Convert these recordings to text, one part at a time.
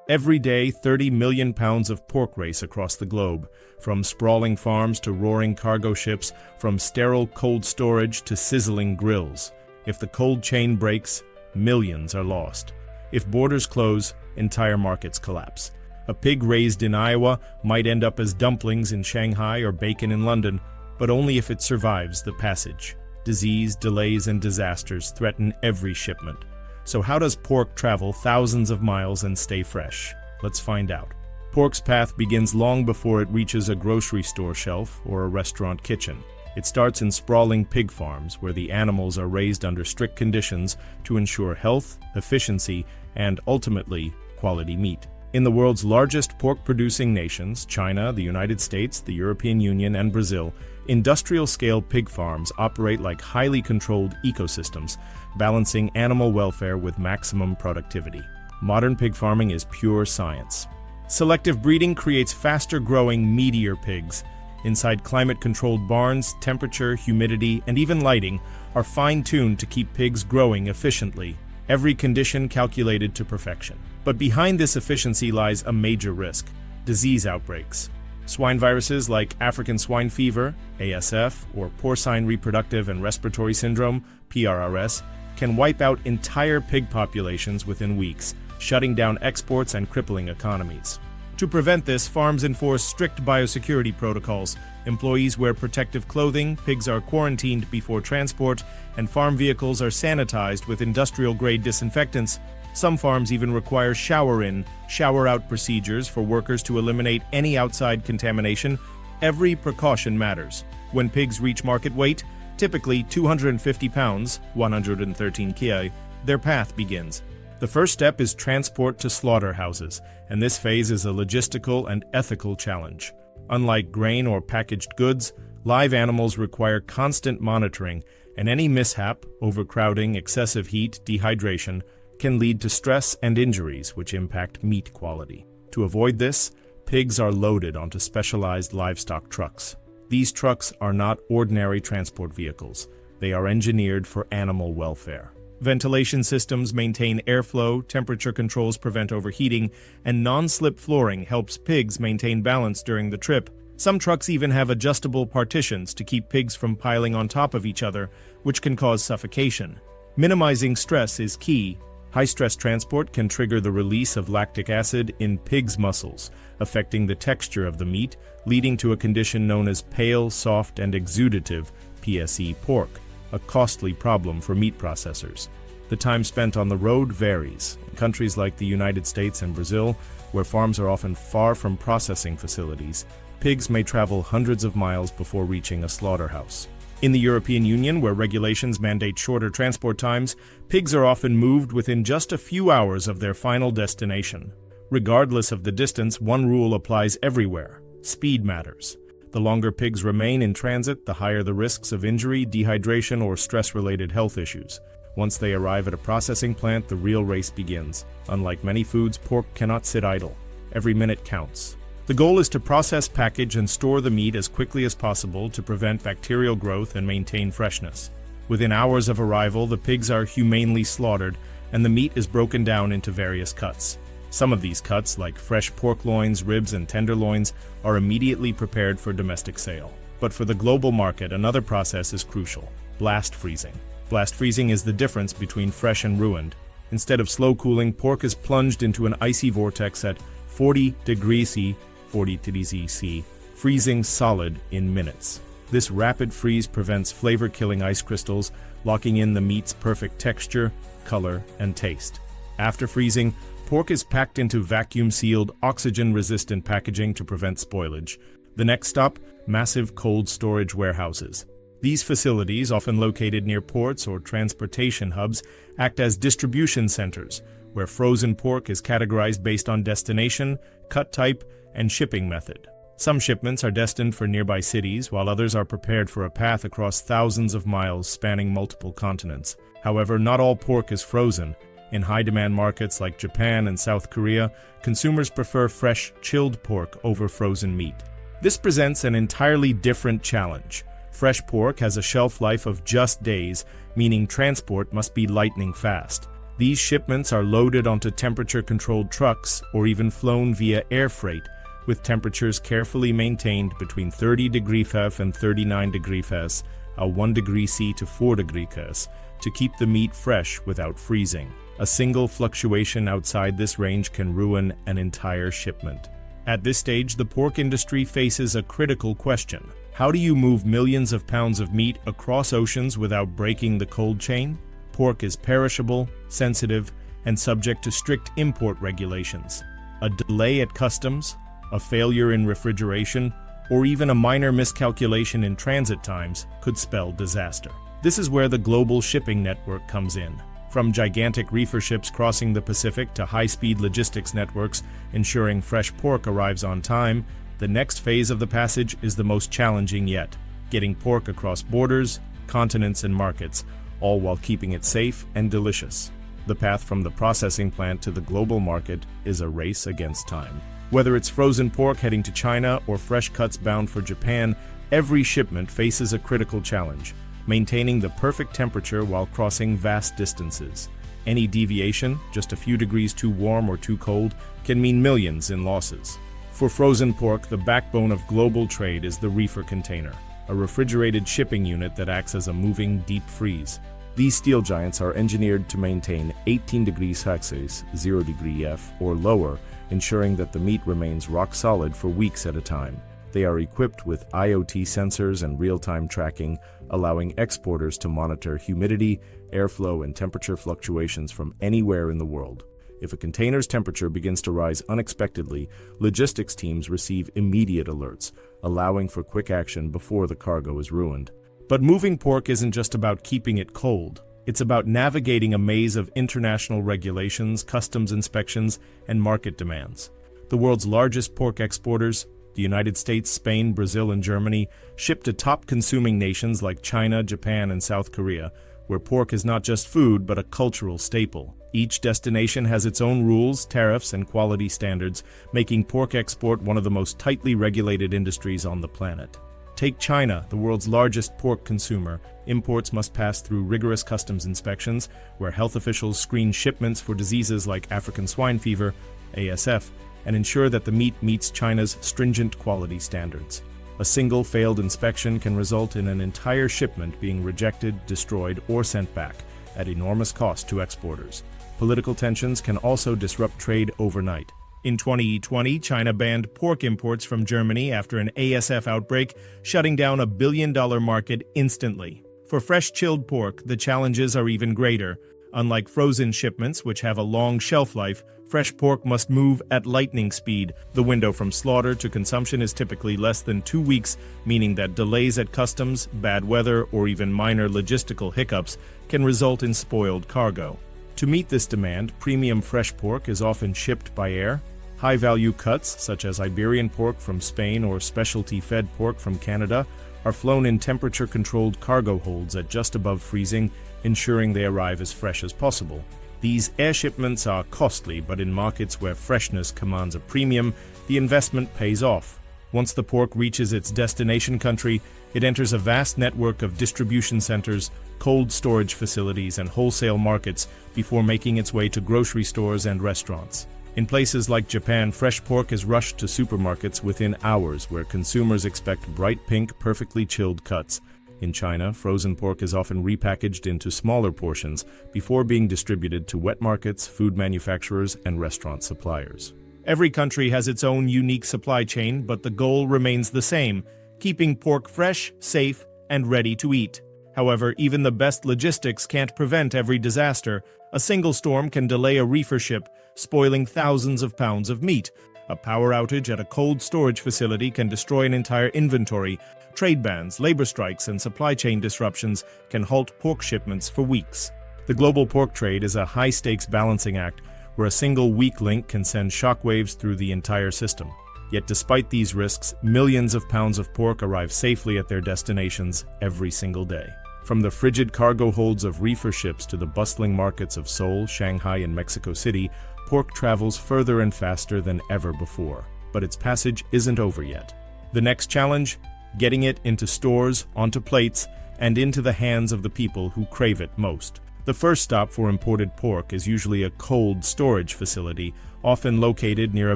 Every day, 30 million pounds of pork race across the globe, from sprawling farms to roaring cargo ships, from sterile cold storage to sizzling grills. If the cold chain breaks, millions are lost. If borders close, entire markets collapse. A pig raised in Iowa might end up as dumplings in Shanghai or bacon in London, but only if it survives the passage. Disease, delays, and disasters threaten every shipment. So how does pork travel thousands of miles and stay fresh? Let's find out. Pork's path begins long before it reaches a grocery store shelf or a restaurant kitchen. It starts in sprawling pig farms where the animals are raised under strict conditions to ensure health, efficiency, and ultimately, quality meat. In the world's largest pork-producing nations, China, the United States, the European Union, and Brazil, industrial-scale pig farms operate like highly controlled ecosystems, balancing animal welfare with maximum productivity. Modern pig farming is pure science. Selective breeding creates faster-growing, meatier pigs. Inside climate-controlled barns, temperature, humidity, and even lighting are fine-tuned to keep pigs growing efficiently, every condition calculated to perfection. But behind this efficiency lies a major risk: disease outbreaks. Swine viruses like African swine fever, ASF, or porcine reproductive and respiratory syndrome, PRRS, can wipe out entire pig populations within weeks, shutting down exports and crippling economies. To prevent this, farms enforce strict biosecurity protocols. Employees wear protective clothing, pigs are quarantined before transport, and farm vehicles are sanitized with industrial-grade disinfectants. Some farms even require shower-in, shower-out procedures for workers to eliminate any outside contamination. Every precaution matters. When pigs reach market weight, typically 250 pounds, 113 kg, their path begins. The first step is transport to slaughterhouses, and this phase is a logistical and ethical challenge. Unlike grain or packaged goods, live animals require constant monitoring, and any mishap, overcrowding, excessive heat, dehydration, can lead to stress and injuries which impact meat quality. To avoid this, pigs are loaded onto specialized livestock trucks. These trucks are not ordinary transport vehicles. They are engineered for animal welfare. Ventilation systems maintain airflow, temperature controls prevent overheating, and non-slip flooring helps pigs maintain balance during the trip. Some trucks even have adjustable partitions to keep pigs from piling on top of each other, which can cause suffocation. Minimizing stress is key. High-stress transport can trigger the release of lactic acid in pigs' muscles, affecting the texture of the meat, leading to a condition known as pale, soft, and exudative PSE pork, a costly problem for meat processors. The time spent on the road varies. In countries like the United States and Brazil, where farms are often far from processing facilities, pigs may travel hundreds of miles before reaching a slaughterhouse. In the European Union, where regulations mandate shorter transport times, pigs are often moved within just a few hours of their final destination. Regardless of the distance, one rule applies everywhere: speed matters. The longer pigs remain in transit, the higher the risks of injury, dehydration, or stress-related health issues. Once they arrive at a processing plant, the real race begins. Unlike many foods, pork cannot sit idle. Every minute counts. The goal is to process, package, and store the meat as quickly as possible to prevent bacterial growth and maintain freshness. Within hours of arrival, the pigs are humanely slaughtered, and the meat is broken down into various cuts. Some of these cuts, like fresh pork loins, ribs, and tenderloins, are immediately prepared for domestic sale. But for the global market, another process is crucial: blast freezing. Blast freezing is the difference between fresh and ruined. Instead of slow cooling, pork is plunged into an icy vortex at 40 degrees C, freezing solid in minutes. This rapid freeze prevents flavor-killing ice crystals, locking in the meat's perfect texture, color, and taste. After freezing, pork is packed into vacuum-sealed, oxygen-resistant packaging to prevent spoilage. The next stop, massive cold storage warehouses. These facilities, often located near ports or transportation hubs, act as distribution centers, where frozen pork is categorized based on destination, cut type, and shipping method. Some shipments are destined for nearby cities, while others are prepared for a path across thousands of miles spanning multiple continents. However, not all pork is frozen. In high-demand markets like Japan and South Korea, consumers prefer fresh, chilled pork over frozen meat. This presents an entirely different challenge. Fresh pork has a shelf life of just days, meaning transport must be lightning fast. These shipments are loaded onto temperature-controlled trucks or even flown via air freight, with temperatures carefully maintained between 30 degrees Fahrenheit and 39 degrees Fahrenheit, 1 degree C to 4 degrees Celsius, to keep the meat fresh without freezing. A single fluctuation outside this range can ruin an entire shipment. At this stage, the pork industry faces a critical question. How do you move millions of pounds of meat across oceans without breaking the cold chain? Pork is perishable, sensitive, and subject to strict import regulations. A delay at customs, a failure in refrigeration, or even a minor miscalculation in transit times could spell disaster. This is where the global shipping network comes in. From gigantic reefer ships crossing the Pacific to high-speed logistics networks ensuring fresh pork arrives on time, the next phase of the passage is the most challenging yet, getting pork across borders, continents, and markets, all while keeping it safe and delicious. The path from the processing plant to the global market is a race against time. Whether it's frozen pork heading to China or fresh cuts bound for Japan, every shipment faces a critical challenge: maintaining the perfect temperature while crossing vast distances. Any deviation, just a few degrees too warm or too cold, can mean millions in losses. For frozen pork, the backbone of global trade is the reefer container, a refrigerated shipping unit that acts as a moving deep freeze. These steel giants are engineered to maintain 18 degrees Celsius, 0 degree F, or lower, ensuring that the meat remains rock solid for weeks at a time. They are equipped with IoT sensors and real-time tracking, allowing exporters to monitor humidity, airflow, and temperature fluctuations from anywhere in the world. If a container's temperature begins to rise unexpectedly, logistics teams receive immediate alerts, allowing for quick action before the cargo is ruined. But moving pork isn't just about keeping it cold. It's about navigating a maze of international regulations, customs inspections, and market demands. The world's largest pork exporters, the United States, Spain, Brazil, and Germany, ship to top-consuming nations like China, Japan, and South Korea, where pork is not just food but a cultural staple. Each destination has its own rules, tariffs, and quality standards, making pork export one of the most tightly regulated industries on the planet. Take China, the world's largest pork consumer. Imports must pass through rigorous customs inspections, where health officials screen shipments for diseases like African swine fever, ASF, and ensure that the meat meets China's stringent quality standards. A single failed inspection can result in an entire shipment being rejected, destroyed, or sent back, at enormous cost to exporters. Political tensions can also disrupt trade overnight. In 2020, China banned pork imports from Germany after an ASF outbreak, shutting down $1 billion market instantly. For fresh chilled pork, the challenges are even greater. Unlike frozen shipments, which have a long shelf life, fresh pork must move at lightning speed. The window from slaughter to consumption is typically less than 2 weeks, meaning that delays at customs, bad weather, or even minor logistical hiccups can result in spoiled cargo. To meet this demand, premium fresh pork is often shipped by air. High-value cuts, such as Iberian pork from Spain or specialty-fed pork from Canada, are flown in temperature-controlled cargo holds at just above freezing, ensuring they arrive as fresh as possible. These air shipments are costly, but in markets where freshness commands a premium, the investment pays off. Once the pork reaches its destination country, it enters a vast network of distribution centers, cold storage facilities, and wholesale markets before making its way to grocery stores and restaurants. In places like Japan, fresh pork is rushed to supermarkets within hours, where consumers expect bright pink, perfectly chilled cuts. In China, frozen pork is often repackaged into smaller portions before being distributed to wet markets, food manufacturers, and restaurant suppliers. Every country has its own unique supply chain, but the goal remains the same: keeping pork fresh, safe, and ready to eat. However, even the best logistics can't prevent every disaster. A single storm can delay a reefer ship, spoiling thousands of pounds of meat. A power outage at a cold storage facility can destroy an entire inventory. Trade bans, labor strikes, and supply chain disruptions can halt pork shipments for weeks. The global pork trade is a high-stakes balancing act, where a single weak link can send shockwaves through the entire system. Yet despite these risks, millions of pounds of pork arrive safely at their destinations every single day. From the frigid cargo holds of reefer ships to the bustling markets of Seoul, Shanghai, and Mexico City, pork travels further and faster than ever before. But its passage isn't over yet. The next challenge? Getting it into stores, onto plates, and into the hands of the people who crave it most. The first stop for imported pork is usually a cold storage facility, often located near a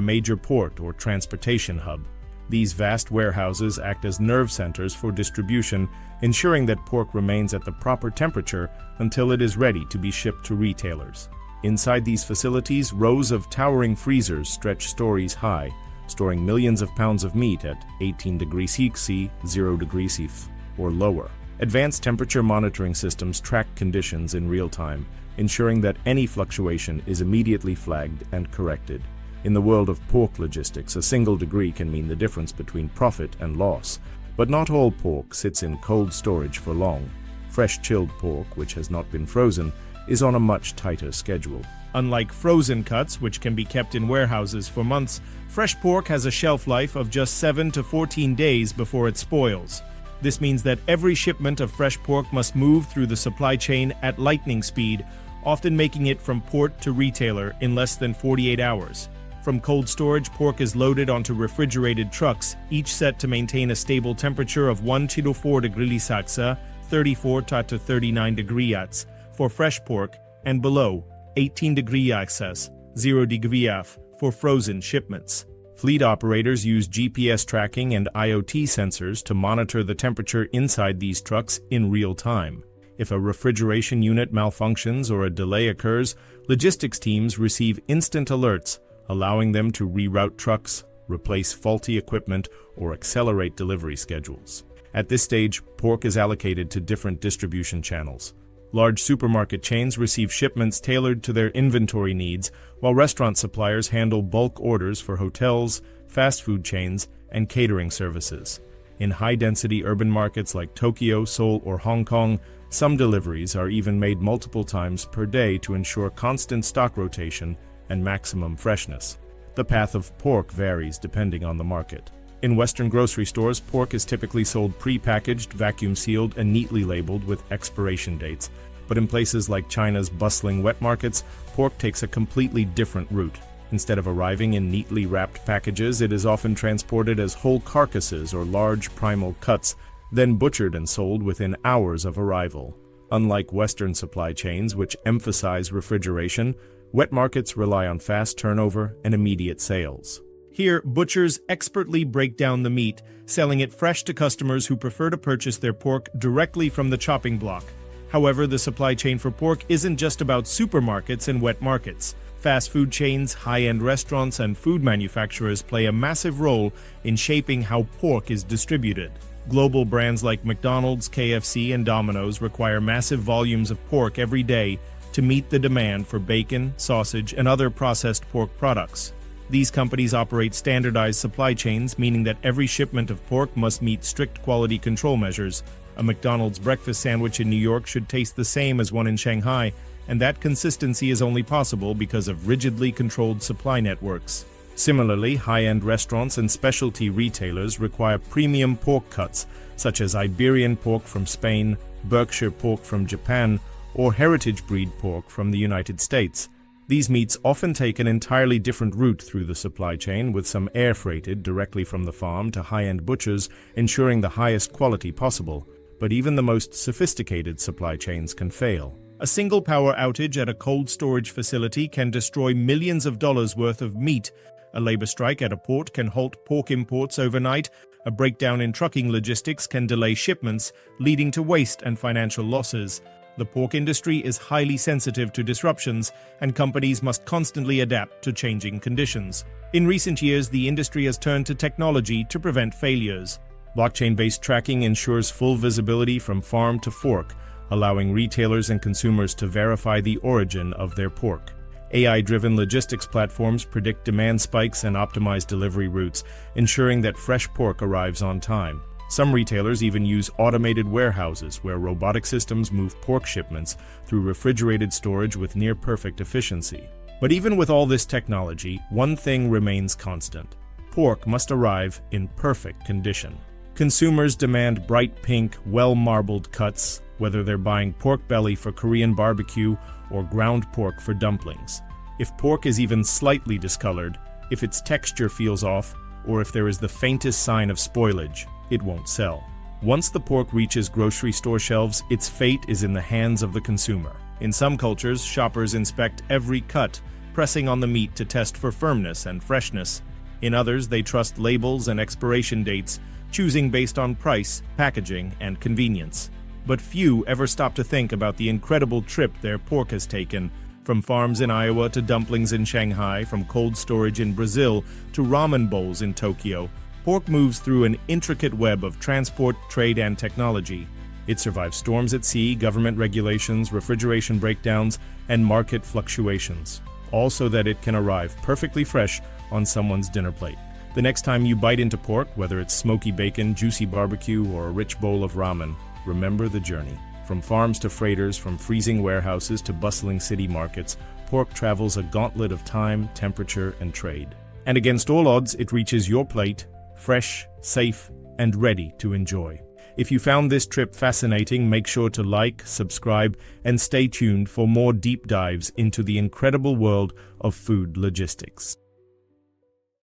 major port or transportation hub. These vast warehouses act as nerve centers for distribution, ensuring that pork remains at the proper temperature until it is ready to be shipped to retailers. Inside these facilities, rows of towering freezers stretch stories high, storing millions of pounds of meat at 18 degrees C, 0 degrees C, or lower. Advanced temperature monitoring systems track conditions in real time, ensuring that any fluctuation is immediately flagged and corrected. In the world of pork logistics, a single degree can mean the difference between profit and loss. But not all pork sits in cold storage for long. Fresh chilled pork, which has not been frozen, is on a much tighter schedule. Unlike frozen cuts, which can be kept in warehouses for months, fresh pork has a shelf life of just 7 to 14 days before it spoils. This means that every shipment of fresh pork must move through the supply chain at lightning speed, often making it from port to retailer in less than 48 hours. From cold storage, pork is loaded onto refrigerated trucks, each set to maintain a stable temperature of 1 to 4 degrees Celsius, 34 to 39 degrees for fresh pork, and below 18 degrees Celsius, 0 degrees for frozen shipments. Fleet operators use GPS tracking and IoT sensors to monitor the temperature inside these trucks in real time. If a refrigeration unit malfunctions or a delay occurs, logistics teams receive instant alerts, allowing them to reroute trucks, replace faulty equipment, or accelerate delivery schedules. At this stage, pork is allocated to different distribution channels. Large supermarket chains receive shipments tailored to their inventory needs, while restaurant suppliers handle bulk orders for hotels, fast food chains, and catering services. In high-density urban markets like Tokyo, Seoul, or Hong Kong, some deliveries are even made multiple times per day to ensure constant stock rotation and maximum freshness. The path of pork varies depending on the market. In Western grocery stores, pork is typically sold pre-packaged, vacuum-sealed, and neatly labeled with expiration dates. But in places like China's bustling wet markets, pork takes a completely different route. Instead of arriving in neatly wrapped packages, it is often transported as whole carcasses or large primal cuts, then butchered and sold within hours of arrival. Unlike Western supply chains, which emphasize refrigeration, wet markets rely on fast turnover and immediate sales. Here, butchers expertly break down the meat, selling it fresh to customers who prefer to purchase their pork directly from the chopping block. However, the supply chain for pork isn't just about supermarkets and wet markets. Fast food chains, high-end restaurants, and food manufacturers play a massive role in shaping how pork is distributed. Global brands like McDonald's, KFC, and Domino's require massive volumes of pork every day to meet the demand for bacon, sausage, and other processed pork products. These companies operate standardized supply chains, meaning that every shipment of pork must meet strict quality control measures. A McDonald's breakfast sandwich in New York should taste the same as one in Shanghai, and that consistency is only possible because of rigidly controlled supply networks. Similarly, high-end restaurants and specialty retailers require premium pork cuts, such as Iberian pork from Spain, Berkshire pork from Japan, or heritage breed pork from the United States. These meats often take an entirely different route through the supply chain, with some air freighted directly from the farm to high-end butchers, ensuring the highest quality possible. But even the most sophisticated supply chains can fail. A single power outage at a cold storage facility can destroy millions of dollars worth of meat. A labor strike at a port can halt pork imports overnight. A breakdown in trucking logistics can delay shipments, leading to waste and financial losses. The pork industry is highly sensitive to disruptions, and companies must constantly adapt to changing conditions. In recent years, the industry has turned to technology to prevent failures. Blockchain-based tracking ensures full visibility from farm to fork, allowing retailers and consumers to verify the origin of their pork. AI-driven logistics platforms predict demand spikes and optimize delivery routes, ensuring that fresh pork arrives on time. Some retailers even use automated warehouses where robotic systems move pork shipments through refrigerated storage with near-perfect efficiency. But even with all this technology, one thing remains constant. Pork must arrive in perfect condition. Consumers demand bright pink, well-marbled cuts, whether they're buying pork belly for Korean barbecue or ground pork for dumplings. If pork is even slightly discolored, if its texture feels off, or if there is the faintest sign of spoilage, it won't sell. Once the pork reaches grocery store shelves, its fate is in the hands of the consumer. In some cultures, shoppers inspect every cut, pressing on the meat to test for firmness and freshness. In others, they trust labels and expiration dates, choosing based on price, packaging, and convenience. But few ever stop to think about the incredible trip their pork has taken, from farms in Iowa to dumplings in Shanghai, from cold storage in Brazil to ramen bowls in Tokyo. Pork moves through an intricate web of transport, trade, and technology. It survives storms at sea, government regulations, refrigeration breakdowns, and market fluctuations, all so that it can arrive perfectly fresh on someone's dinner plate. The next time you bite into pork, whether it's smoky bacon, juicy barbecue, or a rich bowl of ramen, remember the journey. From farms to freighters, from freezing warehouses to bustling city markets, pork travels a gauntlet of time, temperature, and trade. And against all odds, it reaches your plate, fresh, safe, and ready to enjoy. If you found this trip fascinating, make sure to like, subscribe, and stay tuned for more deep dives into the incredible world of food logistics.